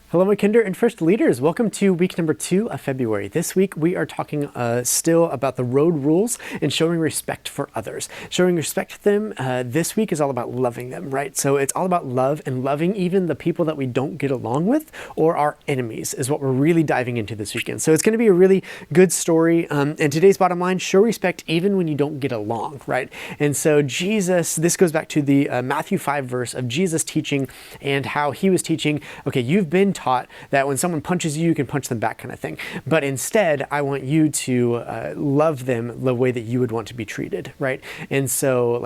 Hello, my kinder and first leaders. Welcome to week number 2 of February. This week we are talking still about the road rules and showing respect for others. Showing respect to them this week is all about loving them, right? So it's all about love and loving even the people that we don't get along with or our enemies is what we're really diving into this weekend. So it's going to be a really good story. And today's bottom line, show respect even when you don't get along, right? And so Jesus, this goes back to the Matthew 5 verse of Jesus teaching and how he was teaching, okay, you've been taught that when someone punches you, you can punch them back kind of thing. But instead, I want you to love them the way that you would want to be treated, right? And so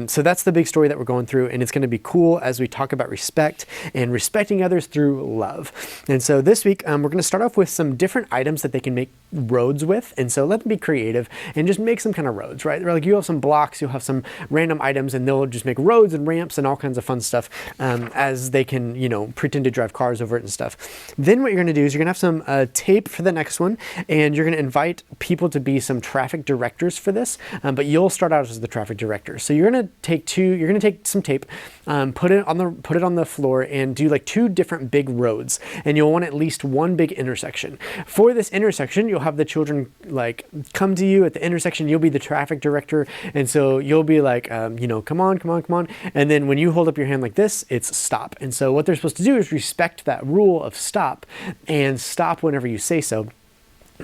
so that's the big story that we're going through. And it's going to be cool as we talk about respect and respecting others through love. And so this week, we're going to start off with some different items that they can make roads with. And so let them be creative and just make some kind of roads, right? Like you have some blocks, you'll have some random items, and they'll just make roads and ramps and all kinds of fun stuff as they can, pretend to drive cars over it and stuff. Then what you're going to do is you're going to have some tape for the next one, and you're going to invite people to be some traffic directors for this, but you'll start out as the traffic director. So you're going to take some tape, put it on the floor and do like 2 different big roads, and you'll want at least one big intersection. For this intersection, you'll have the children come to you at the intersection. You'll be the traffic director, and so you'll be like, come on. And then when you hold up your hand like this, it's stop. And so what they're supposed to do is respect that rule of stop and stop whenever you say so.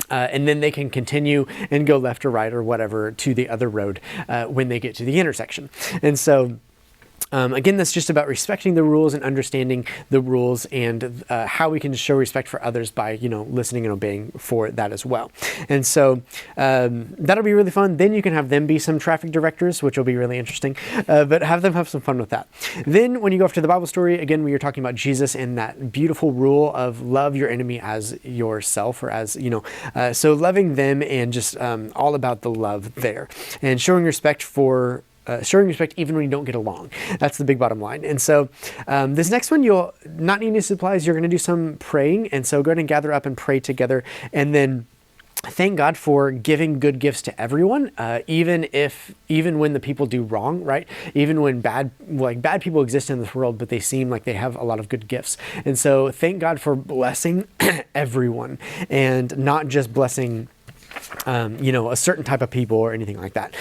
And then they can continue and go left or right or whatever to the other road when they get to the intersection. And so again, that's just about respecting the rules and understanding the rules and how we can show respect for others by, listening and obeying for that as well. And so that'll be really fun. Then you can have them be some traffic directors, which will be really interesting, but have them have some fun with that. Then when you go off to the Bible story, again, we are talking about Jesus and that beautiful rule of love your enemy as yourself or as, so loving them and just all about the love there and showing respect even when you don't get along. That's the big bottom line. And so this next one, you'll not need any supplies. You're going to do some praying. And so go ahead and gather up and pray together. And then thank God for giving good gifts to everyone, even when the people do wrong, right? Even when bad people exist in this world, but they seem like they have a lot of good gifts. And so thank God for blessing everyone and not just blessing a certain type of people or anything like that,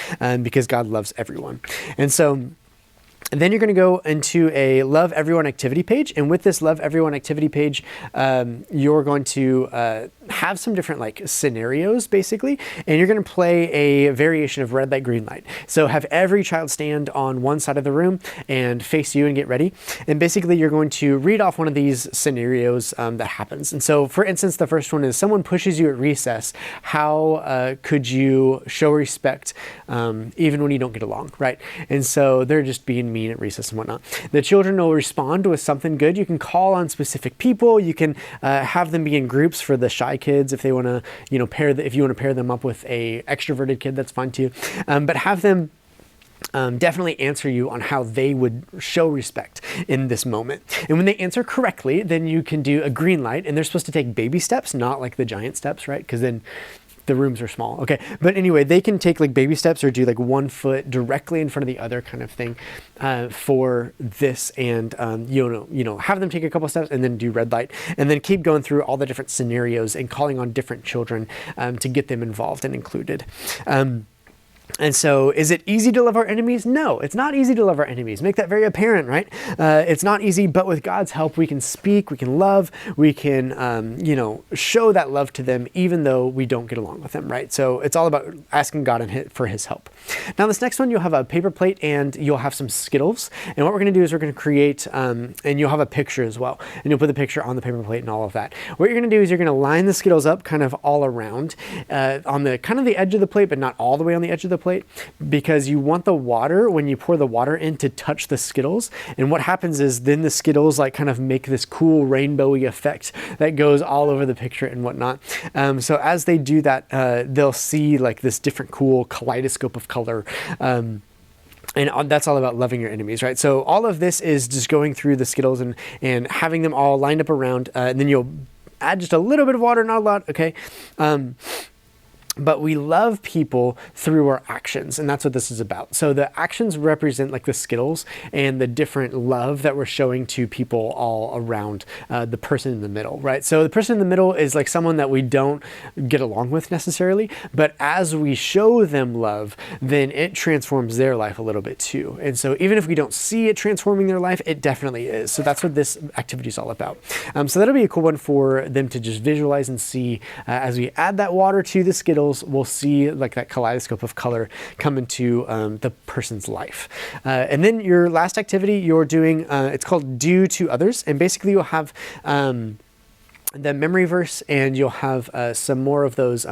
because God loves everyone. And then you're going to go into a Love Everyone activity page. And with this Love Everyone activity page, you're going to have some different scenarios, basically. And you're going to play a variation of red light, green light. So have every child stand on one side of the room and face you and get ready. And basically, you're going to read off one of these scenarios that happens. And so, for instance, the first one is someone pushes you at recess. How could you show respect even when you don't get along, right? And so they're just being mean at recess and whatnot. The children will respond with something good. You can call on specific people. You can have them be in groups for the shy kids if they want to, if you want to pair them up with a extroverted kid, that's fine too. But have them definitely answer you on how they would show respect in this moment. And when they answer correctly, then you can do a green light, and they're supposed to take baby steps, not like the giant steps, right? Because then the rooms are small. Okay. But anyway, they can take baby steps or do 1 foot directly in front of the other kind of thing for this. And, have them take a couple steps and then do red light and then keep going through all the different scenarios and calling on different children to get them involved and included. And so is it easy to love our enemies? No, it's not easy to love our enemies. Make that very apparent, right? It's not easy, but with God's help, we can speak, we can love, we can, show that love to them, even though we don't get along with them, right? So it's all about asking God for his help. Now, this next one, you'll have a paper plate and you'll have some Skittles. And what we're going to do is we're going to create, and you'll have a picture as well. And you'll put the picture on the paper plate and all of that. What you're going to do is you're going to line the Skittles up kind of all around on the kind of the edge of the plate, but not all the way on the edge of the plate, because you want the water, when you pour the water in, to touch the Skittles. And what happens is then the Skittles kind of make this cool rainbowy effect that goes all over the picture and whatnot. So as they do that, they'll see this different cool kaleidoscope of color. And that's all about loving your enemies, right? So all of this is just going through the Skittles and having them all lined up around, and then you'll add just a little bit of water, not a lot, okay? but we love people through our actions, and that's what this is about. So the actions represent like the Skittles and the different love that we're showing to people all around the person in the middle, right? So the person in the middle is like someone that we don't get along with necessarily, but as we show them love, then it transforms their life a little bit too. And so even if we don't see it transforming their life, it definitely is. So that's what this activity is all about. So that'll be a cool one for them to just visualize and see as we add that water to the Skittles. We'll see like that kaleidoscope of color come into the person's life. And then your last activity you're doing, it's called Do to Others. And basically you'll have the memory verse, and you'll have some more of those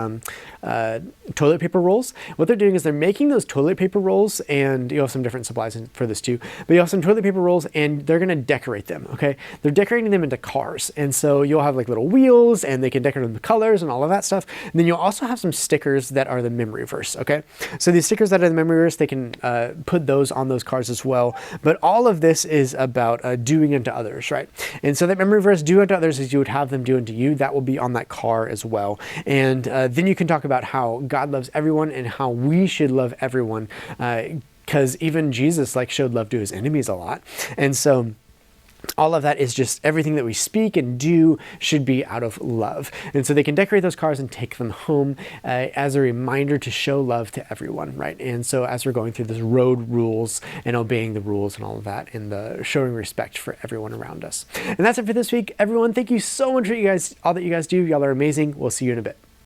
toilet paper rolls. What they're doing is they're making those toilet paper rolls, and you have some different supplies for this too, but you have some toilet paper rolls and they're gonna decorate them, okay? They're decorating them into cars. And so you'll have like little wheels and they can decorate them with colors and all of that stuff. And then you'll also have some stickers that are the memory verse, okay? So these stickers that are the memory verse, they can put those on those cars as well. But all of this is about doing unto others, right? And so that memory verse, do unto others, as you would have them do unto you, that will be on that car as well. And then you can talk about how God loves everyone and how we should love everyone, because even Jesus like showed love to his enemies a lot. And so all of that is just everything that we speak and do should be out of love. And so they can decorate those cars and take them home as a reminder to show love to everyone, right? And so as we're going through this road rules and obeying the rules and all of that, and the showing respect for everyone around us. And that's it for this week, everyone. Thank you so much for all that you guys do. Y'all are amazing. We'll see you in a bit.